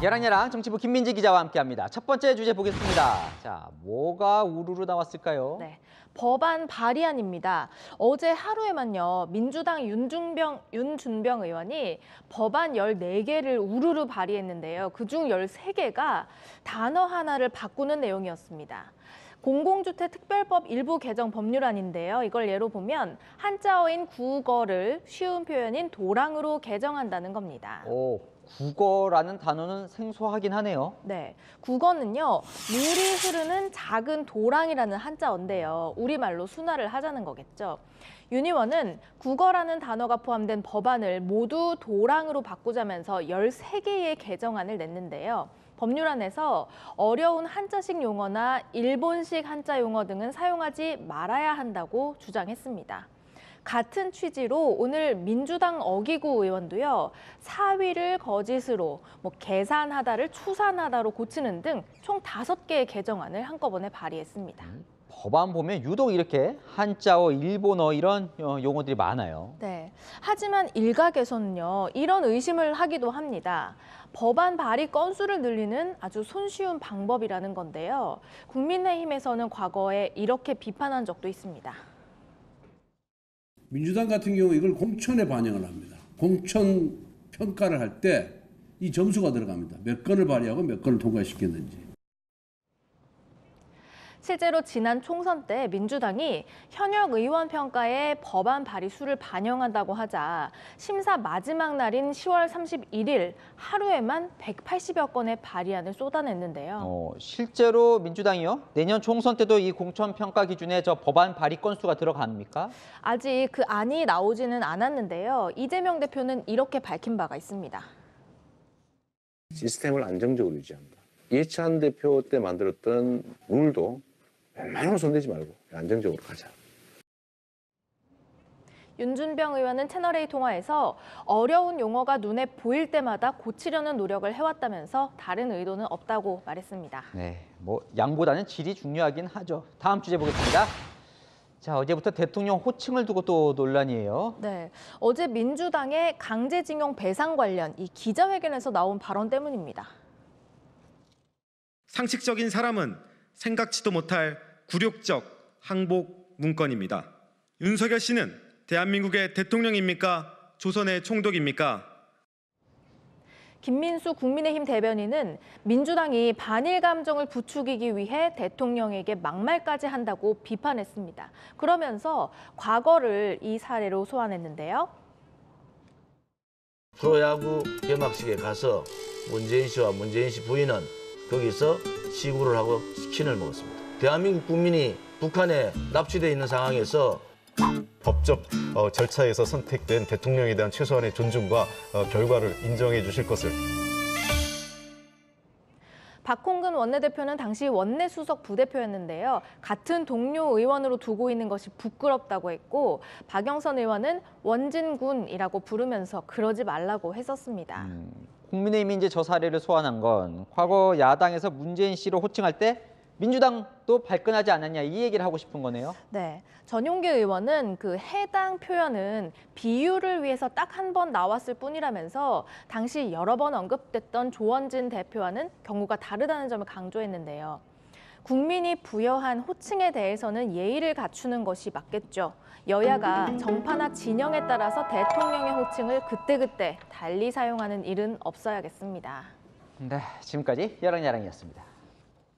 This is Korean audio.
야랑야랑 정치부 김민지 기자와 함께합니다. 첫 번째 주제 보겠습니다. 자, 뭐가 우르르 나왔을까요? 네, 법안 발의안입니다. 어제 하루에만요, 민주당 윤준병 의원이 법안 14개를 우르르 발의했는데요. 그중 13개가 단어 하나를 바꾸는 내용이었습니다. 공공주택 특별법 일부 개정 법률안인데요. 이걸 예로 보면 한자어인 국어를 쉬운 표현인 도랑으로 개정한다는 겁니다. 오, 국어라는 단어는 생소하긴 하네요. 네, 국어는요, 물이 흐르는 작은 도랑이라는 한자어인데요. 우리말로 순화를 하자는 거겠죠. 윤 의원은 국어라는 단어가 포함된 법안을 모두 도랑으로 바꾸자면서 13개의 개정안을 냈는데요. 법률안에서 어려운 한자식 용어나 일본식 한자 용어 등은 사용하지 말아야 한다고 주장했습니다. 같은 취지로 오늘 민주당 어기구 의원도요, 사위를 거짓으로, 계산하다를 추산하다로 고치는 등 총 5개의 개정안을 한꺼번에 발의했습니다. 법안 보면 유독 이렇게 한자어, 일본어 이런 용어들이 많아요. 네, 하지만 일각에서는요, 이런 의심을 하기도 합니다. 법안 발의 건수를 늘리는 아주 손쉬운 방법이라는 건데요. 국민의힘에서는 과거에 이렇게 비판한 적도 있습니다. 민주당 같은 경우 이걸 공천에 반영을 합니다. 공천 평가를 할 때 이 점수가 들어갑니다. 몇 건을 발의하고 몇 건을 통과시켰는지. 실제로 지난 총선 때 민주당이 현역 의원 평가에 법안 발의 수를 반영한다고 하자 심사 마지막 날인 10월 31일 하루에만 180여 건의 발의안을 쏟아냈는데요. 실제로 민주당이요? 내년 총선 때도 이 공천평가 기준에 저 법안 발의 건수가 들어갑니까? 아직 그 안이 나오지는 않았는데요. 이재명 대표는 이렇게 밝힌 바가 있습니다. 시스템을 안정적으로 유지한다. 이해찬 대표 때 만들었던 룰도 웬만하면 손대지 말고 안정적으로 가자. 윤준병 의원은 채널A 통화에서 어려운 용어가 눈에 보일 때마다 고치려는 노력을 해왔다면서 다른 의도는 없다고 말했습니다. 네, 양보다는 질이 중요하긴 하죠. 다음 주제 보겠습니다. 자, 어제부터 대통령 호칭을 두고 또 논란이에요. 네, 어제 민주당의 강제징용 배상 관련 이 기자회견에서 나온 발언 때문입니다. 상식적인 사람은 생각지도 못할 굴욕적 항복 문건입니다. 윤석열 씨는 대한민국의 대통령입니까? 조선의 총독입니까? 김민수 국민의힘 대변인은 민주당이 반일 감정을 부추기기 위해 대통령에게 막말까지 한다고 비판했습니다. 그러면서 과거를 이 사례로 소환했는데요. 프로야구 개막식에 가서 문재인 씨와 문재인 씨 부인은 거기서 시구를 하고 치킨을 먹었습니다. 대한민국 국민이 북한에 납치돼 있는 상황에서 법적 절차에서 선택된 대통령에 대한 최소한의 존중과 결과를 인정해 주실 것을. 박홍근 원내대표는 당시 원내수석 부대표였는데요. 같은 동료 의원으로 두고 있는 것이 부끄럽다고 했고 박영선 의원은 원진군이라고 부르면서 그러지 말라고 했었습니다. 국민의힘이 이제 저 사례를 소환한 건 과거 야당에서 문재인 씨로 호칭할 때 민주당도 발끈하지 않았냐 이 얘기를 하고 싶은 거네요. 네, 전용기 의원은 그 해당 표현은 비유를 위해서 딱 한 번 나왔을 뿐이라면서 당시 여러 번 언급됐던 조원진 대표와는 경우가 다르다는 점을 강조했는데요. 국민이 부여한 호칭에 대해서는 예의를 갖추는 것이 맞겠죠. 여야가 정파나 진영에 따라서 대통령의 호칭을 그때그때 달리 사용하는 일은 없어야겠습니다. 네, 지금까지 야랑야랑이었습니다.